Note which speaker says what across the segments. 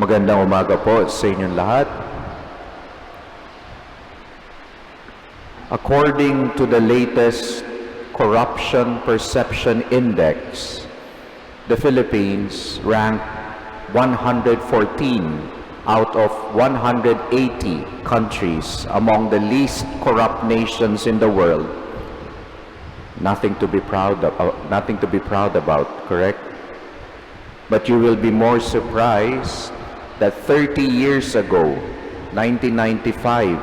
Speaker 1: Magandang umaga po sa inyong lahat. According to the latest Corruption Perception Index, the Philippines ranked 114 out of 180 countries among the least corrupt nations in the world. Nothing to be proud about, correct? But you will be more surprised that 30 years ago, 1995,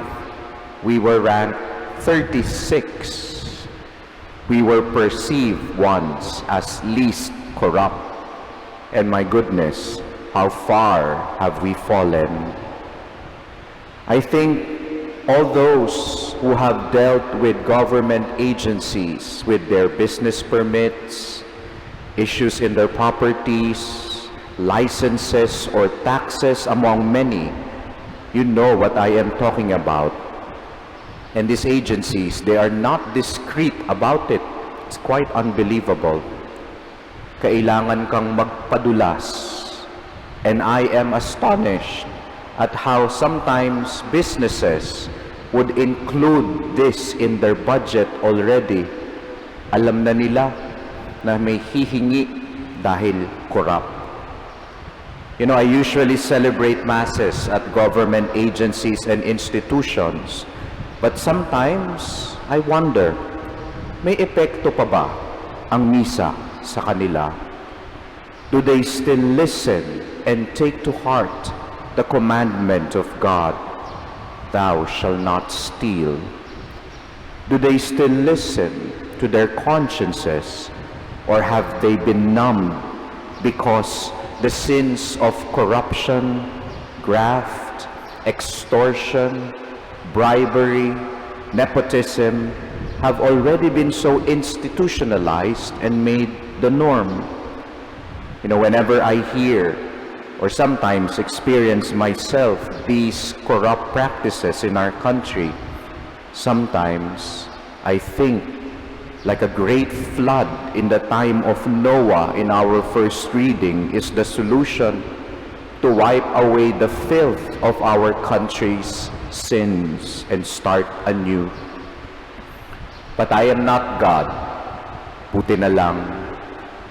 Speaker 1: we were ranked 36. We were perceived once as least corrupt. And my goodness, how far have we fallen? I think all those who have dealt with government agencies, with their business permits, issues in their properties, licenses or taxes among many, you know what I am talking about. And these agencies, they are not discreet about it. It's quite unbelievable. Kailangan kang magpadulas. And I am astonished at how sometimes businesses would include this in their budget already. Alam na nila na may hihingi dahil corrupt. You know, I usually celebrate masses at government agencies and institutions. But sometimes, I wonder, may epekto pa ba ang misa sa kanila? Do they still listen and take to heart the commandment of God, "Thou shalt not steal"? Do they still listen to their consciences, or have they been numbed because the sins of corruption, graft, extortion, bribery, nepotism have already been so institutionalized and made the norm? You know, whenever I hear or sometimes experience myself these corrupt practices in our country, sometimes I think like a great flood in the time of Noah in our first reading is the solution to wipe away the filth of our country's sins and start anew. But I am not God. Buti na lang,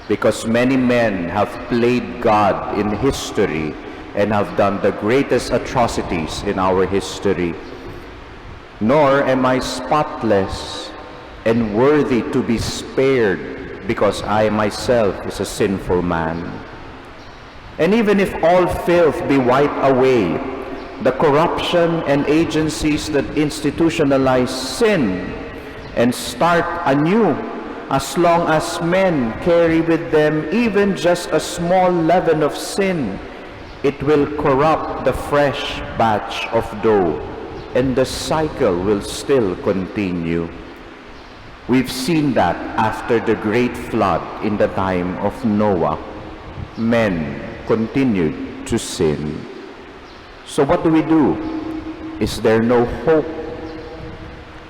Speaker 1: because many men have played God in history and have done the greatest atrocities in our history. Nor am I spotless and worthy to be spared, because I myself is a sinful man. And even if all filth be wiped away, the corruption and agencies that institutionalize sin and start anew, as long as men carry with them even just a small leaven of sin, it will corrupt the fresh batch of dough, and the cycle will still continue. We've seen that after the great flood in the time of Noah. Men continued to sin. So what do we do? Is there no hope?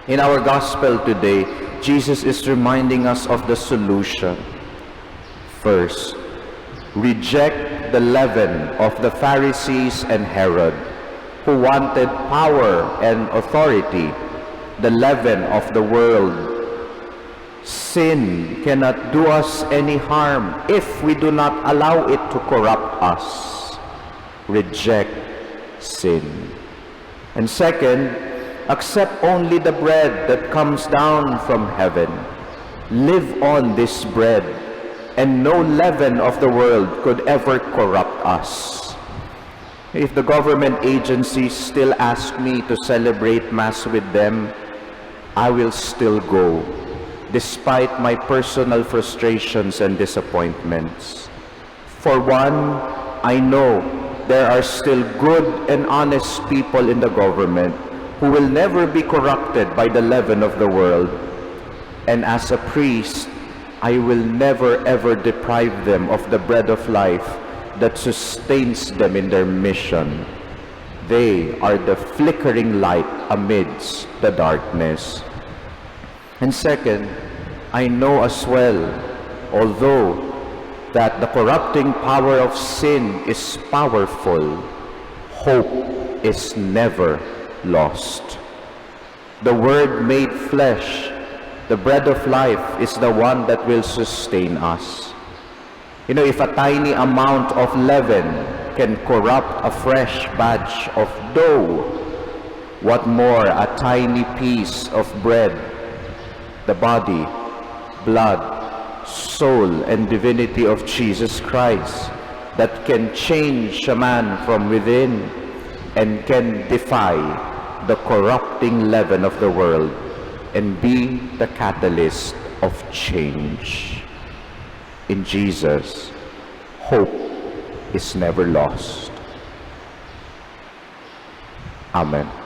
Speaker 1: In our gospel today, Jesus is reminding us of the solution. First, reject the leaven of the Pharisees and Herod, who wanted power and authority, the leaven of the world. Sin cannot do us any harm if we do not allow it to corrupt us. Reject sin. And second, accept only the bread that comes down from heaven. Live on this bread, and no leaven of the world could ever corrupt us. If the government agencies still ask me to celebrate Mass with them, I will still go, despite my personal frustrations and disappointments. For one, I know there are still good and honest people in the government who will never be corrupted by the leaven of the world. And as a priest, I will never ever deprive them of the bread of life that sustains them in their mission. They are the flickering light amidst the darkness. And second, I know as well, although that the corrupting power of sin is powerful, hope is never lost. The Word made flesh, the bread of life, is the one that will sustain us. You know, if a tiny amount of leaven can corrupt a fresh batch of dough, what more a tiny piece of bread, the body, blood, soul, and divinity of Jesus Christ, that can change a man from within and can defy the corrupting leaven of the world and be the catalyst of change. In Jesus, hope is never lost. Amen.